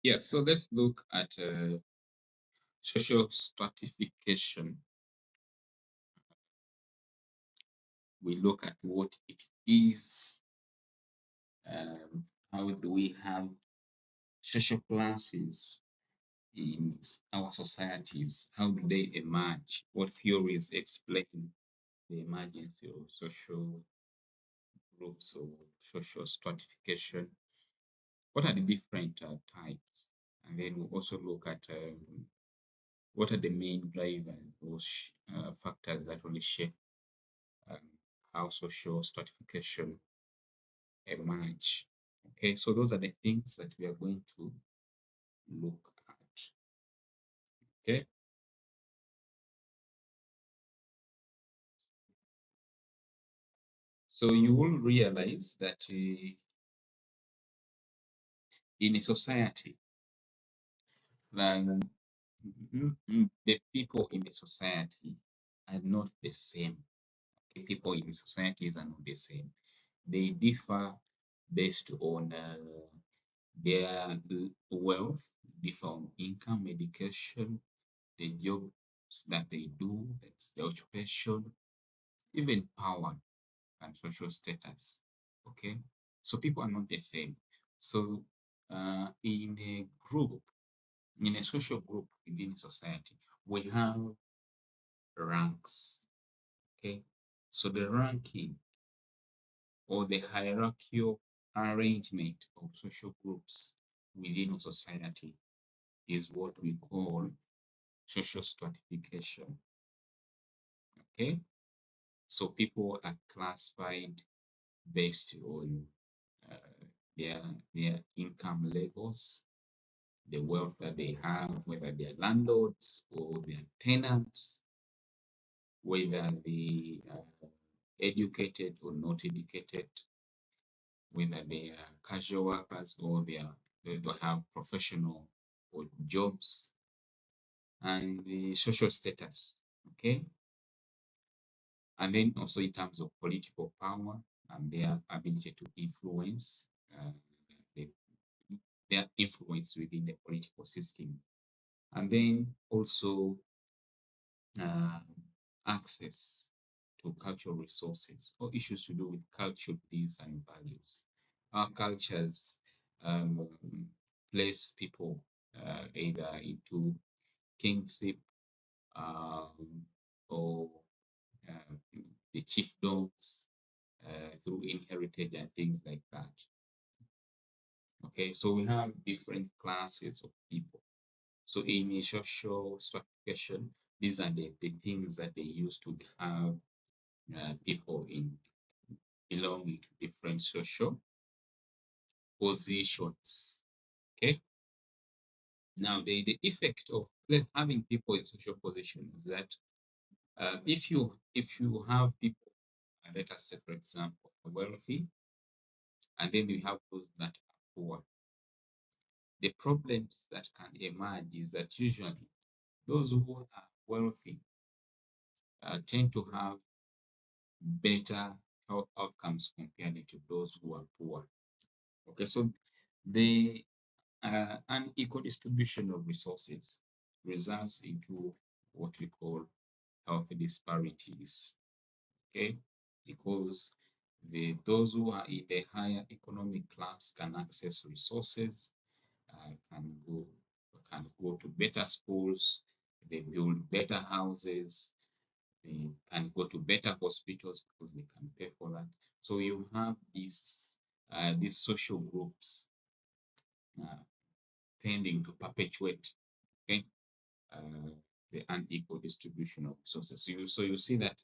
Yeah, so let's look at social stratification. We look at what it is. How do we have social classes in our societies? How do they emerge? What theories explain the emergence of social groups or social stratification? What are the different types? And then we'll also look at what are the main drivers or factors that will shape um, how social stratification emerge. Okay, so those are the things that we are going to look at. Okay, so you will realize that in a society, then the people in the society are not the same. The people in the societies are not the same. They differ based on their wealth, differ on income, education, the jobs that they do, that's the occupation, even power and social status. Okay, so people are not the same. So in a group, in a social group within society, we have ranks. Okay, so the ranking or the hierarchical arrangement of social groups within a society is what we call social stratification. Okay, so people are classified based on uh, their their income levels, the wealth that they have, whether they're landlords or they're tenants, whether they are educated or not educated, whether they are casual workers or they don't have professional or jobs, and the social status. Okay, and then also in terms of political power and their ability to influence the, their influence within the political system, and then also uh, access to cultural resources or issues to do with cultural beliefs and values. Our cultures um, place people either into kingship um, or uh, the chiefdoms through inherited and things like that. Okay, so we have different classes of people. So in a social stratification, these are the things that they use to have people in belonging to different social positions. Okay. Now the effect of having people in social position is that if you have people, let us say for example, wealthy, and then you have those that are poor, the problems that can emerge is that usually those who are wealthy tend to have better health outcomes compared to those who are poor. Okay, so the unequal distribution of resources results into what we call health disparities. Okay, because those who are in the higher economic class can access resources, uh, can go can go to better schools, they build better houses, they can go to better hospitals because they can pay for that. So you have these social groups uh, tending to perpetuate, okay, uh, the unequal distribution of resources. So you see that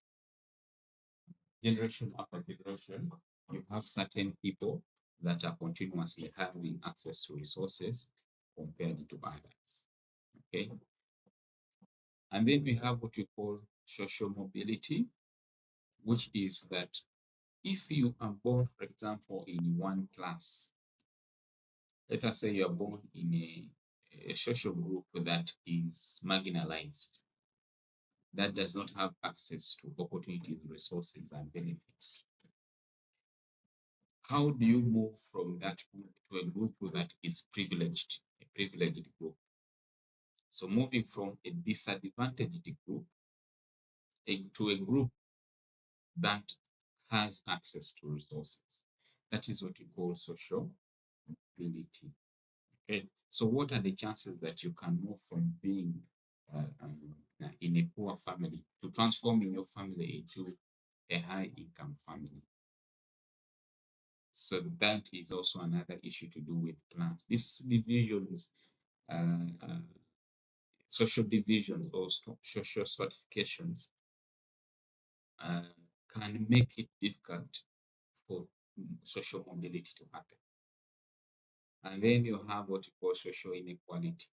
generation after generation, you have certain people that are continuously having access to resources compared to others. Okay, and then we have what you call social mobility, which is that if you are born, for example, in one class, let us say you are born in a social group that is marginalized, that does not have access to opportunities, resources, and benefits. How do you move from that group to a group that is privileged, privileged group. So moving from a disadvantaged group to a group that has access to resources. That is what we call social mobility. Okay. So what are the chances that you can move from being in a poor family to transforming your family into a high income family? So that is also another issue to do with class. These divisions, uh, uh, social divisions or social stratifications uh, can make it difficult for social mobility to happen. And then you have what you call social inequality,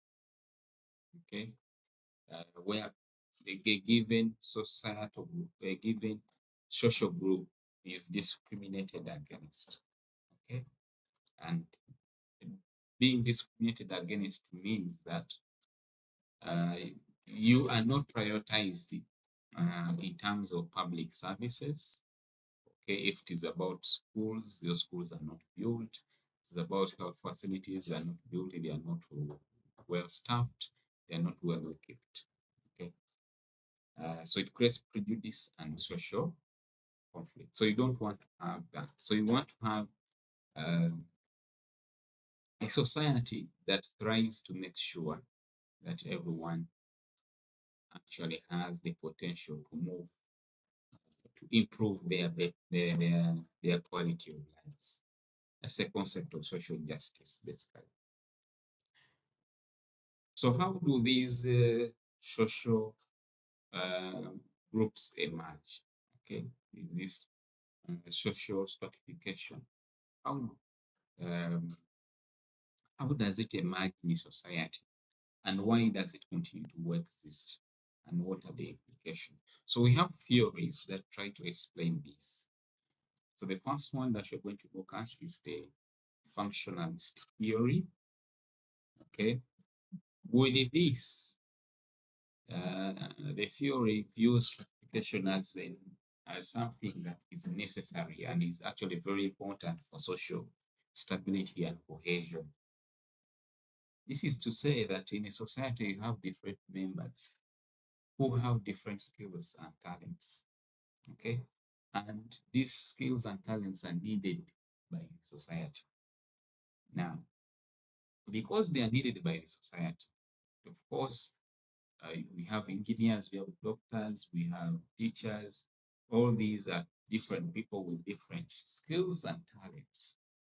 okay, where a given societal group, a given social group is discriminated against, okay, and being discriminated against means that uh, you are not prioritized in terms of public services. Okay, if it is about schools, your schools are not built. It's about health facilities, they are not built, they are not well staffed, they are not well equipped. Okay, so it creates prejudice and social conflict. So you don't want to have that. So you want to have um, a society that thrives to make sure that everyone actually has the potential to move to improve their quality of lives. That's a concept of social justice, basically. So how do these social uh, groups emerge? Okay, in this social stratification, how um, how does it emerge in society, and why does it continue to exist, and what are the implications? So we have theories that try to explain this. So the first one that we're going to look at is the functionalist theory. Okay, with this, the theory views stratification as something that is necessary and is actually very important for social stability and cohesion. This is to say that in a society you have different members who have different skills and talents. Okay, and these skills and talents are needed by society. Now, because they are needed by the society, of course, we have engineers, we have doctors, we have teachers. All these are different people with different skills and talents.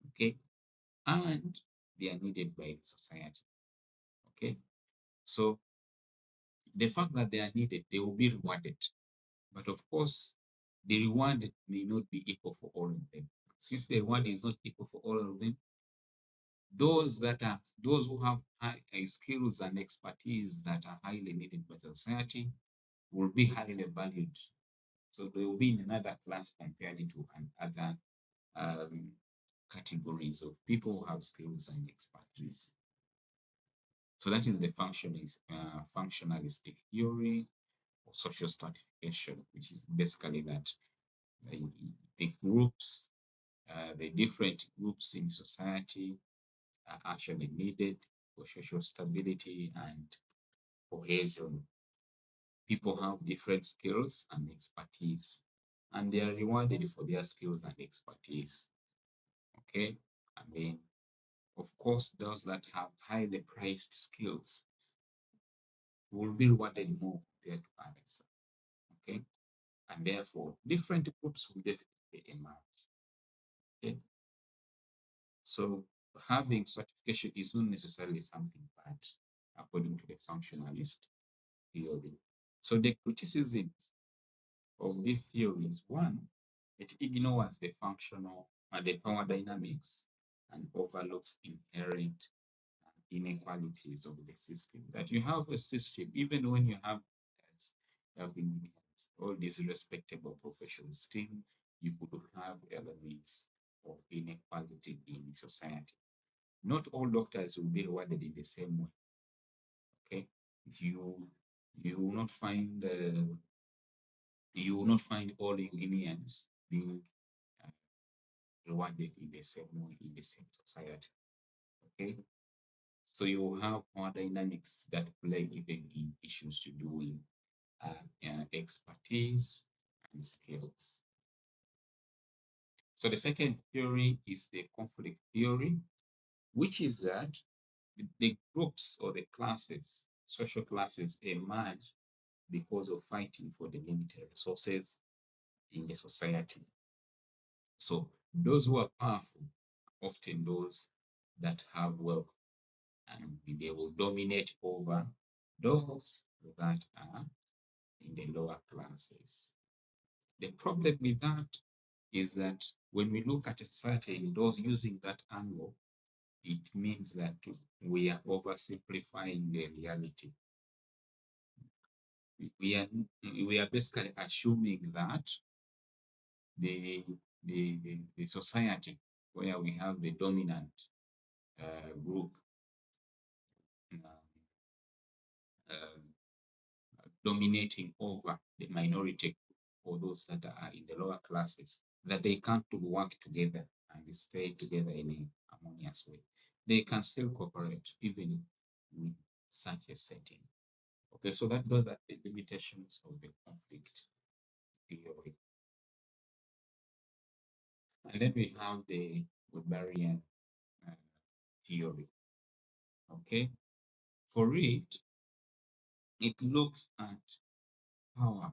Okay, and they are needed by the society. Okay, so the fact that they are needed, they will be rewarded. But of course, the reward may not be equal for all of them. Since the reward is not equal for all of them, those who have high skills and expertise that are highly needed by society will be highly valued. So they will be in another class compared to other um, categories of people who have skills and expertise. So that is the functionalistic theory of social stratification, which is basically that the groups, the different groups in society are actually needed for social stability and cohesion. People have different skills and expertise, and they are rewarded for their skills and expertise. Okay, I mean, of course, those that have highly priced skills will be rewarded more compared to others. Okay, and therefore, different groups will definitely emerge. Okay, so having certification is not necessarily something bad, according to the functionalist theory. So the criticisms of this theory is one, it ignores the functional and the power dynamics and overlooks inherent inequalities of the system. That you have a system, even when you have all these respectable professions, still you could have elements of inequality in society. Not all doctors will be rewarded in the same way. Okay, you you will not find all engineers being uh, rewarded in the same way in the same society. Okay, So you have power dynamics that play even in issues to do with expertise and skills. So the second theory is the conflict theory, which is that the groups or the classes, social classes, emerge because of fighting for the limited resources in the society. So those who are powerful, often those that have wealth, and they will dominate over those that are in the lower classes. The problem with that is that when we look at a society in those using that angle, it means that we are oversimplifying the reality. We are basically assuming that the the society where we have the dominant group uh, uh, dominating over the minority or those that are in the lower classes, that they can't work together and stay together in a harmonious way. They can still cooperate even with such a setting. Okay, so those are the limitations of the conflict theory. And then we have the Weberian uh, theory. Okay, for it, it looks at power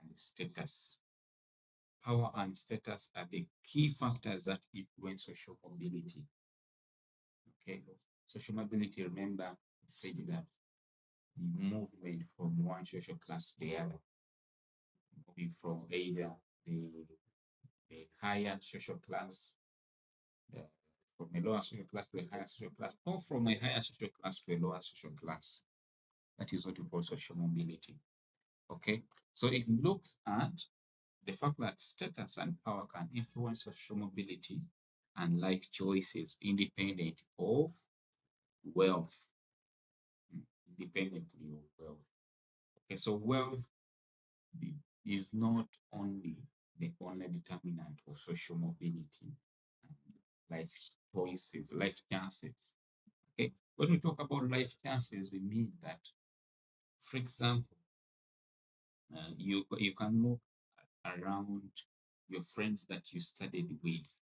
and status. Power and status are the key factors that influence social mobility. Okay, social mobility, remember, I said that movement from one social class to the other, moving from either the higher social class, uh, from a lower social class to a higher social class, or from a higher social class to a lower social class. That is what we call social mobility. Okay, so it looks at the fact that status and power can influence social mobility and life choices independent of wealth. Independently of wealth. Okay, so wealth is not only the only determinant of social mobility, life choices, life chances. Okay, when we talk about life chances, we mean that, for example, you can look around your friends that you studied with.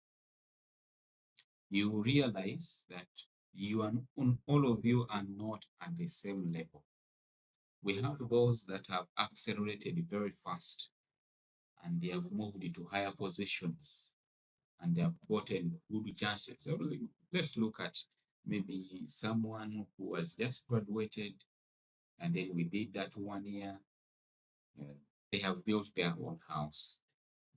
You realize that all of you are not at the same level. We have those that have accelerated very fast and they have moved into higher positions and they have gotten good chances. So let's look at maybe someone who has just graduated and then within that 1 year, uh, they have built their own house.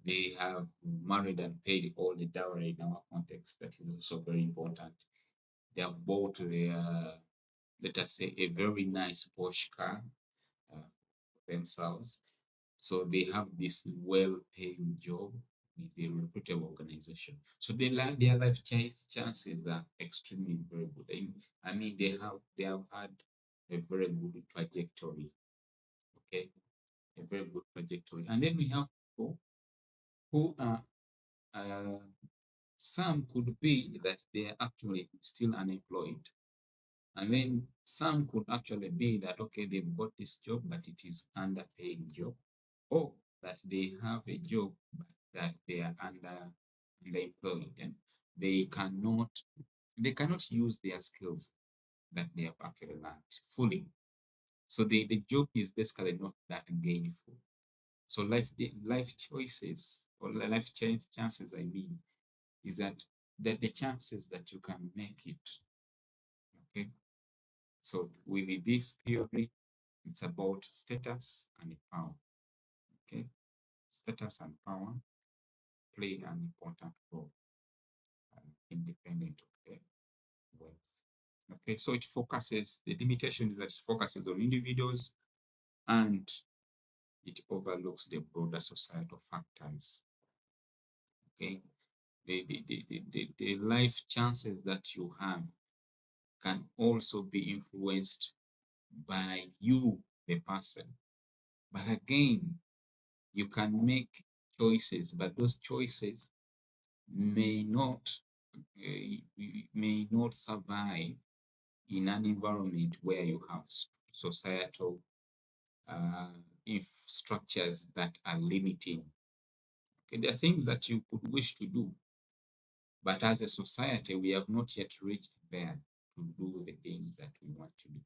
They have married and paid all the dowry in our context. That is also very important. They have bought their, let us say, a very nice Porsche car for themselves. So they have this well-paying job with a reputable organization. So their life chances are extremely very good. I mean, they have had a very good trajectory. Okay, a very good trajectory. And then we have people who are uh, some could be that they are actually still unemployed. And then some could actually be that, okay, they've got this job, but it is underpaying job, or that they have a job, but that they are underemployed and they cannot use their skills that they have actually learned fully. So the job is basically not that gainful. So life choices or chances, I mean, is that the chances that you can make it. Okay. So with this theory, it's about status and power. Okay. Status and power play an important role, independent of the wealth. Okay, so the limitation is that it focuses on individuals and it overlooks the broader societal factors. Okay, the life chances that you have can also be influenced by you, the person. But again, you can make choices, but those choices may not survive in an environment where you have societal if structures that are limiting. Okay, there are things that you could wish to do, but as a society, we have not yet reached there to do the things that we want to do.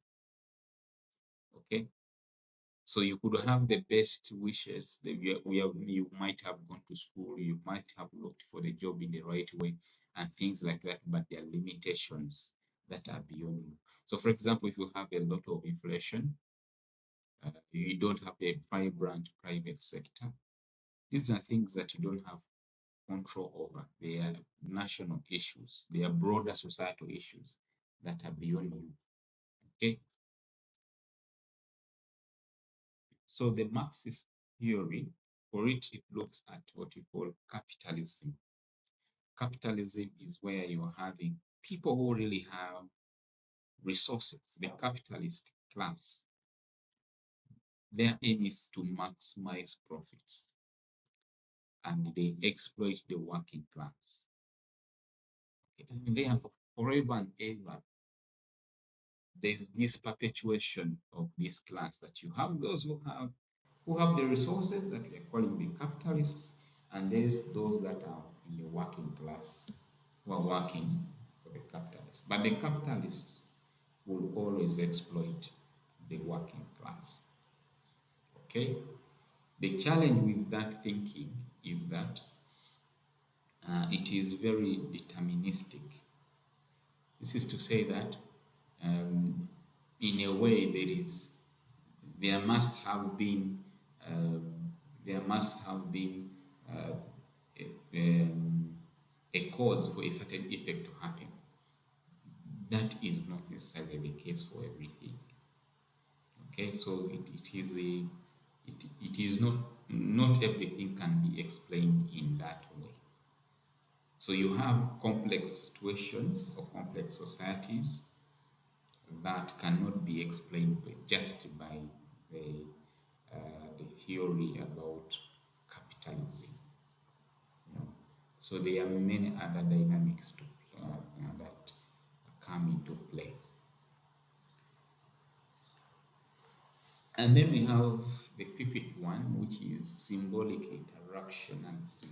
Okay, so you could have the best wishes. You might have gone to school, you might have looked for the job in the right way, and things like that, but there are limitations that are beyond you. So, for example, if you have a lot of inflation, you don't have a vibrant private sector. These are things that you don't have control over. They are national issues. They are broader societal issues that are beyond you. Okay. So the Marxist theory, for it looks at what we call capitalism. Capitalism is where you're having people who really have resources, the capitalist class. Their aim is to maximize profits and they exploit the working class. Okay. And therefore, forever and ever, there's this perpetuation of this class that you have those who have the resources that we are calling the capitalists, and there's those that are in the working class who are working for the capitalists. But the capitalists will always exploit the working class. Okay? The challenge with that thinking is that it is very deterministic. This is to say that in a way there must have been there must have been uh, a cause for a certain effect to happen. That is not necessarily the case for everything. Okay, so it is not everything can be explained in that way. So you have complex situations or complex societies that cannot be explained just by the, the theory about capitalism. You know? So there are many other dynamics that come into play. And then we have the fifth one, which is symbolic interactionism.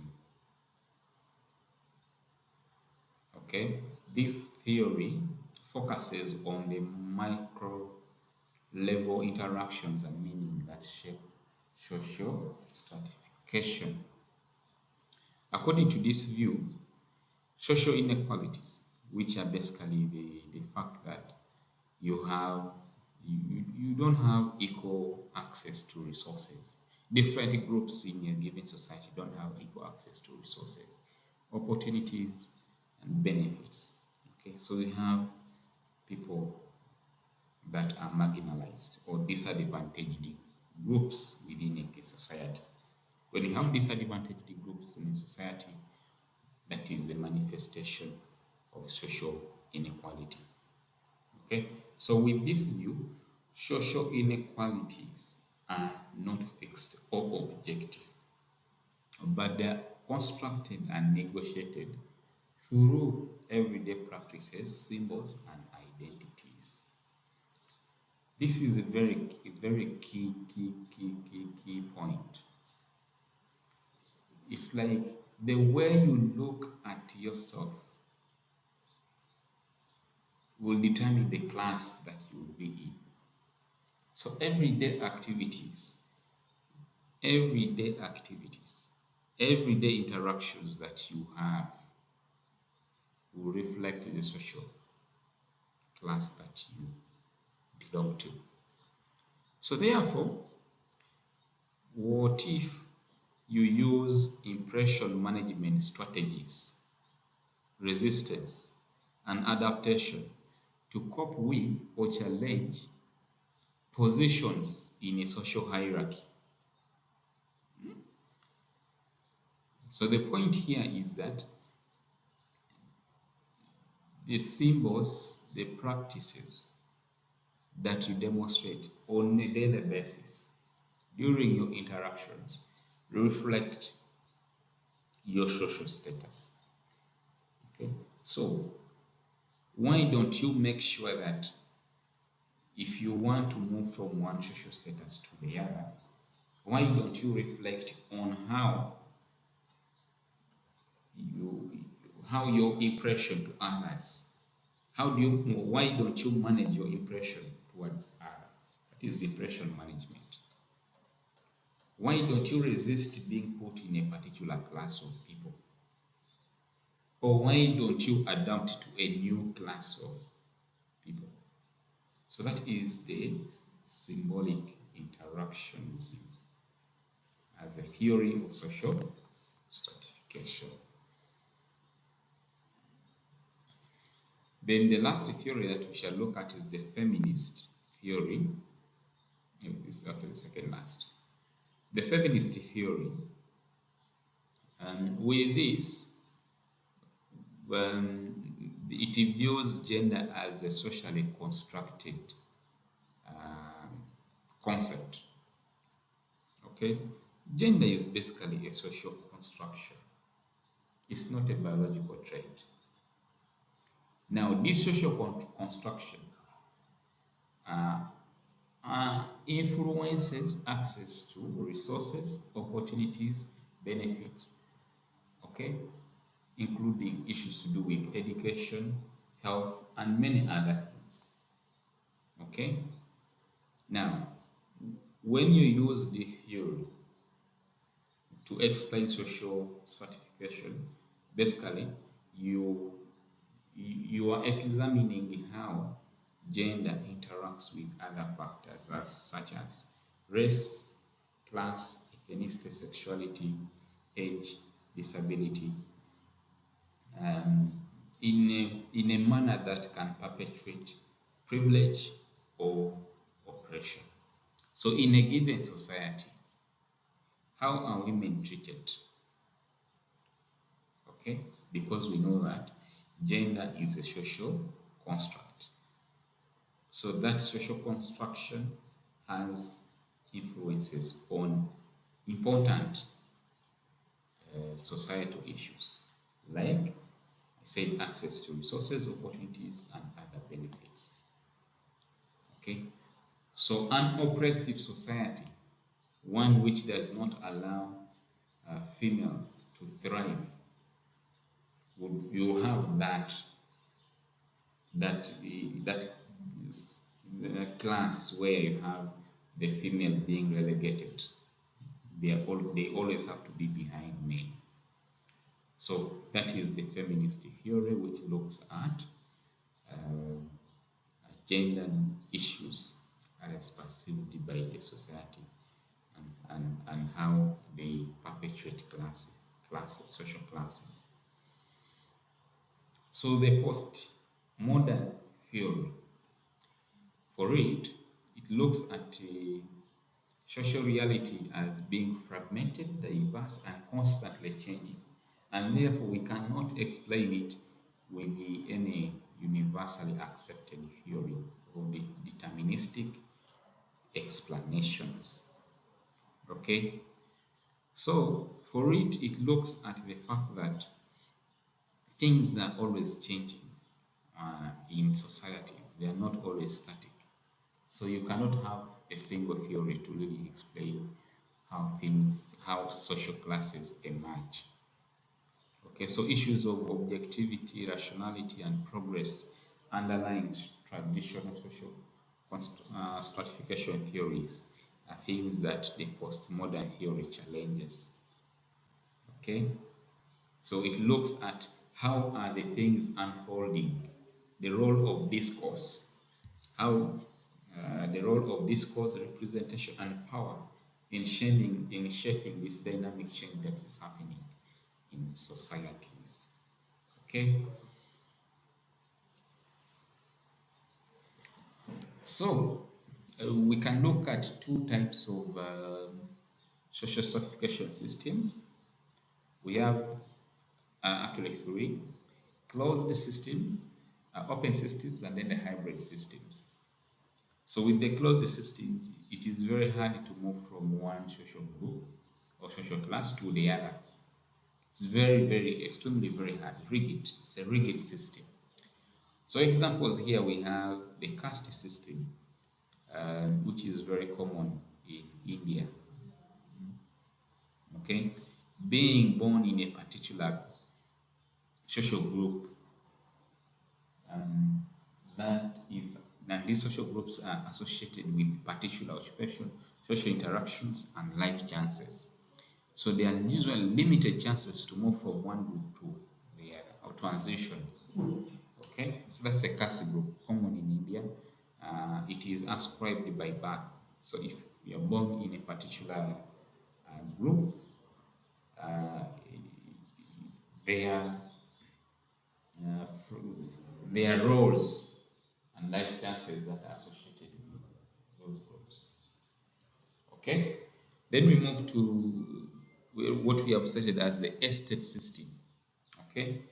Okay, this theory focuses on the micro level interactions and meaning that shape social stratification. According to this view, social inequalities, which are basically the fact that you have you don't have equal access to resources. Different groups in a given society don't have equal access to resources, opportunities, and benefits. Okay, so we have people that are marginalized or disadvantaged groups within a society. When you have disadvantaged groups in a society, that is the manifestation of social inequality. Okay, so with this view, social inequalities are not fixed or objective, but they are constructed and negotiated through everyday practices, symbols, and identities. This is a very key point. It's like the way you look at yourself will determine the class that you will be in. So everyday activities, everyday interactions that you have will reflect the social class that you belong to. So therefore, what if you use impression management strategies, resistance, and adaptation to cope with or challenge positions in a social hierarchy? So the point here is that the symbols, the practices that you demonstrate on a daily basis during your interactions reflect your social status. Okay, so why don't you make sure that if you want to move from one social status to the other, why don't you reflect on you how your impression to others, why don't you manage your impression towards others? That is impression management. Why don't you resist being put in a particular class of people? Or why don't you adapt to a new class of people? So that is the symbolic interactionism as a theory of social stratification. Then the last theory that we shall look at is the feminist theory. This is actually the second last. The feminist theory. And with this, it views gender as a socially constructed concept. Okay? Gender is basically a social construction. It's not a biological trait. Now, this social construction influences access to resources, opportunities, benefits, okay, including issues to do with education, health, and many other things. Okay? Now, when you use the theory to explain social stratification, basically you are examining how gender interacts with other factors such as race, class, ethnicity, sexuality, age, disability, in a manner that can perpetuate privilege or oppression. So in a given society, how are women treated? Okay, because we know that gender is a social construct. So that social construction has influences on important societal issues, like I said, access to resources, opportunities, and other benefits. Okay, so an oppressive society, one which does not allow females to thrive, you have that class where you have the female being relegated. They always have to be behind men. So that is the feminist theory, which looks at gender issues as perceived by the society and how they perpetuate classes, social classes. So the post-modern theory, for it looks at social reality as being fragmented, diverse, and constantly changing. And therefore, we cannot explain it with any universally accepted theory or the deterministic explanations. Okay? So, for it looks at the fact that things are always changing in societies. They are not always static. So you cannot have a single theory to really explain how social classes emerge. Okay, so issues of objectivity, rationality, and progress underlying traditional social stratification theories are things that the postmodern theory challenges. Okay, so it looks at how are the things unfolding, the role of discourse, how the role of discourse, representation, and power in shaping this dynamic change that is happening in societies. Okay, so we can look at two types of social stratification systems. We have actually three: closed systems, open systems, and then the hybrid systems. So with the closed systems, it is very hard to move from one social group or social class to the other. It's very, very, extremely very hard, rigid. It's a rigid system. So examples here we have the caste system, which is very common in India. Okay, being born in a particular social group, that is, and these social groups are associated with particular occupation, social interactions, and life chances. So there are usually limited chances to move from one group to the other or transition. Okay, so that's a caste group common in India. It is ascribed by birth. So if you are born in a particular group, uh, their uh, their roles and life chances that are associated with those groups. Okay, then we move to what we have stated as the estate system. Okay,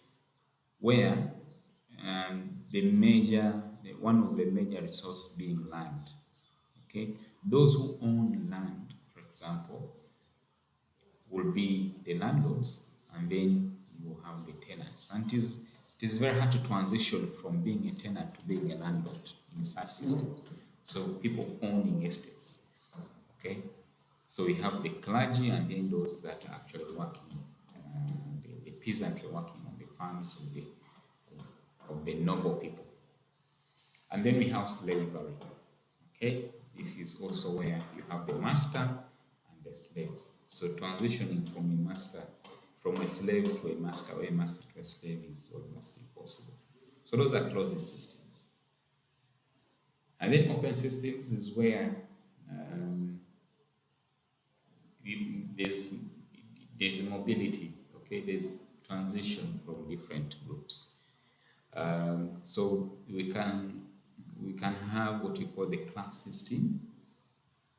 where one of the major resources being land. Okay, those who own land, for example, will be the landlords, and then you have the tenants. And it is very hard to transition from being a tenant to being a landlord in such systems. So people owning estates. Okay, so we have the clergy, and then those that are actually working, the peasantry working on the farms of the noble people. And then we have slavery. Okay, this is also where you have the master and the slaves. So transitioning from a slave to a master, or a master to a slave, is almost impossible. So those are closed systems. And then open systems is where um, there's mobility. Okay, there's transition from different groups. So we can have what we call the class system,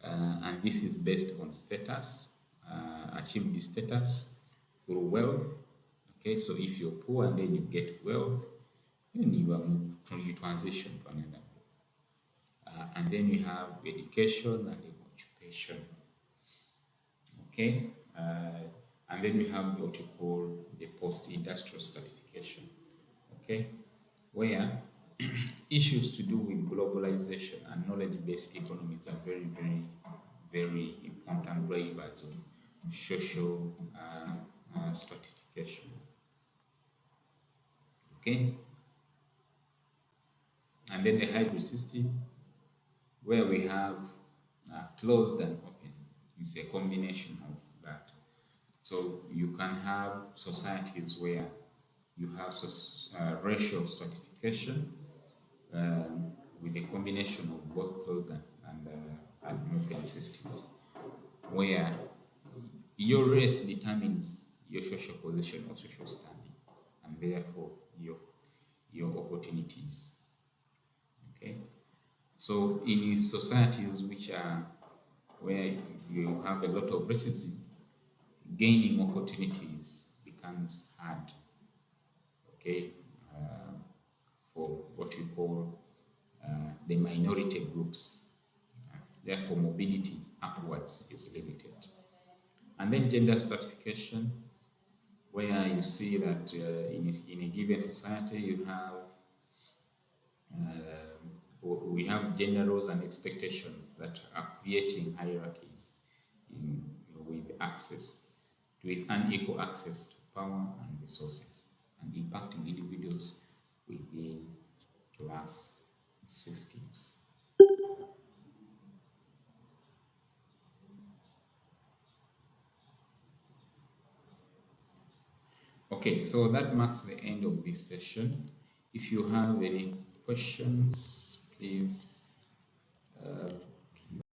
and this is based on status. Achieve the status through wealth. Okay, so if you're poor and then you get wealth, then you transition to another. And then you have education and occupation. Okay, and then we have what you call the post-industrial stratification. Okay, where issues to do with globalization and knowledge-based economies are very, very, very important drivers of social stratification. Okay, and then the hybrid system, where we have closed and open. It's a combination of that. So you can have societies where you have racial stratification, with a combination of both closed and open systems, where your race determines your social position or social standing, and therefore your opportunities. Okay, so in societies which are where you have a lot of racism, gaining opportunities becomes hard. Okay, for what we call the minority groups. Therefore, mobility upwards is limited. And then gender stratification, where you see that in a given society we have gender roles and expectations that are creating hierarchies with unequal access to power and resources, and impacting individuals within class systems. Okay, so that marks the end of this session. If you have any questions, please